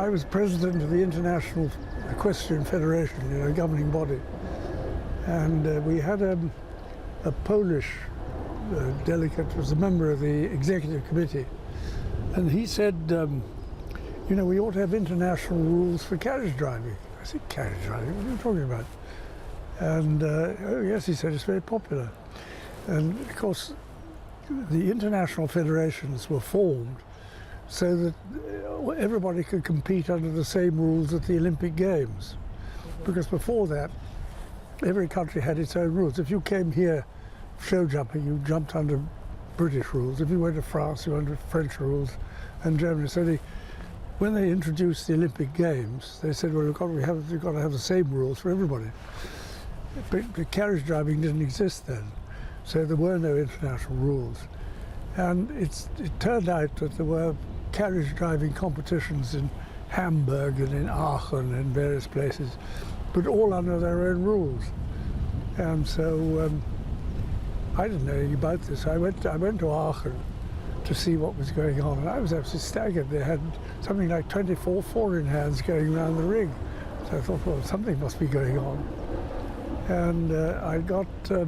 I was president of the International Equestrian Federation, a governing body, and we had a Polish delegate was a member of the executive committee, and he said, we ought to have international rules for carriage driving. I said, carriage driving? What are you talking about? And, oh yes, he said, it's very popular. And of course, the international federations were formed so that everybody could compete under the same rules at the Olympic Games. Because before that, every country had its own rules. If you came here show jumping, you jumped under British rules. If you went to France, you went under French rules and Germany. So when they introduced the Olympic Games, they said, well, we've got to have the same rules for everybody. But carriage driving didn't exist then, so there were no international rules. And it turned out that there were carriage driving competitions in Hamburg and in Aachen and various places, but all under their own rules. And so I didn't know anything about this. I went to Aachen to see what was going on, and I was absolutely staggered. They had something like 24 four-in hands going around the ring. So I thought, well, something must be going on. And I got a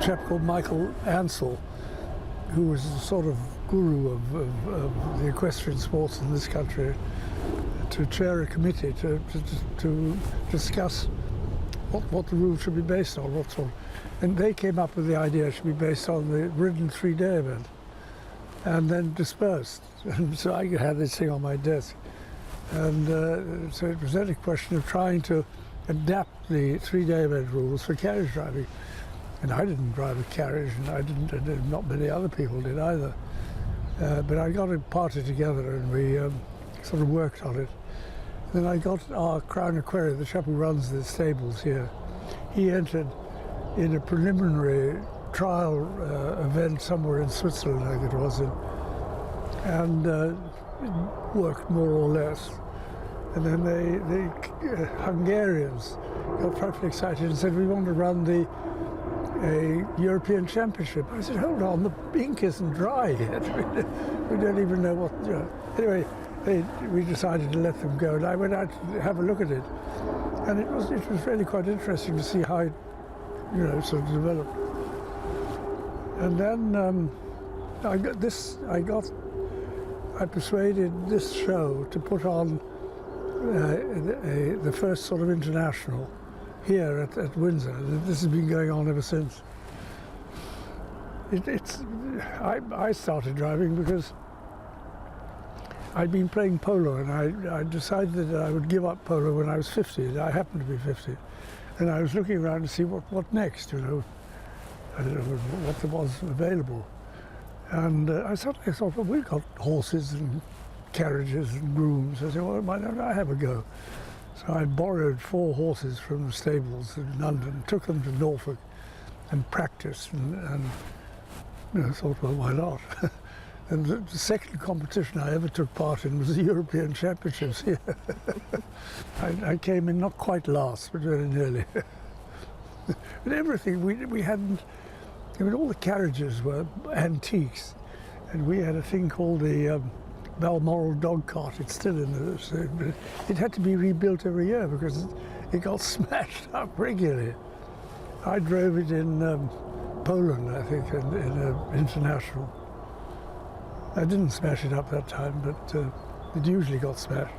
chap called Michael Ansell, who was a sort of guru of the equestrian sports in this country, to chair a committee to discuss what the rules should be based on, and they came up with the idea it should be based on the ridden 3-day event, and then dispersed. And so I had this thing on my desk, and so it was then a question of trying to adapt the 3-day event rules for carriage driving. And I didn't drive a carriage, and not many other people did either. But I got a party together, and we sort of worked on it. Then I got our Crown Equerry, the chap who runs the stables here. He entered in a preliminary trial event somewhere in Switzerland, I think it was, and it worked more or less. And then the Hungarians got perfectly excited and said, we want to run a European Championship. I said, hold on, the ink isn't dry yet. We don't even know what, Anyway, we decided to let them go, and I went out to have a look at it. And it was really quite interesting to see how it, sort of developed. And then I persuaded this show to put on the first sort of international here at Windsor. This has been going on ever since. I started driving because I'd been playing polo, and I decided that I would give up polo when I was 50. And I happened to be 50. And I was looking around to see what next, I don't know what there was available. And I suddenly thought, well, we've got horses and carriages and grooms. I said, well, why don't I have a go? So I borrowed 4 horses from the stables in London, took them to Norfolk and practiced, and thought, well, why not? And the second competition I ever took part in was the European Championships here. I came in not quite last, but very nearly. But everything, we hadn't, all the carriages were antiques, and we had a thing called the Balmoral dog cart. It's still in the, it had to be rebuilt every year because it got smashed up regularly. I drove it in Poland, I think, in an international. I didn't smash it up that time, but it usually got smashed.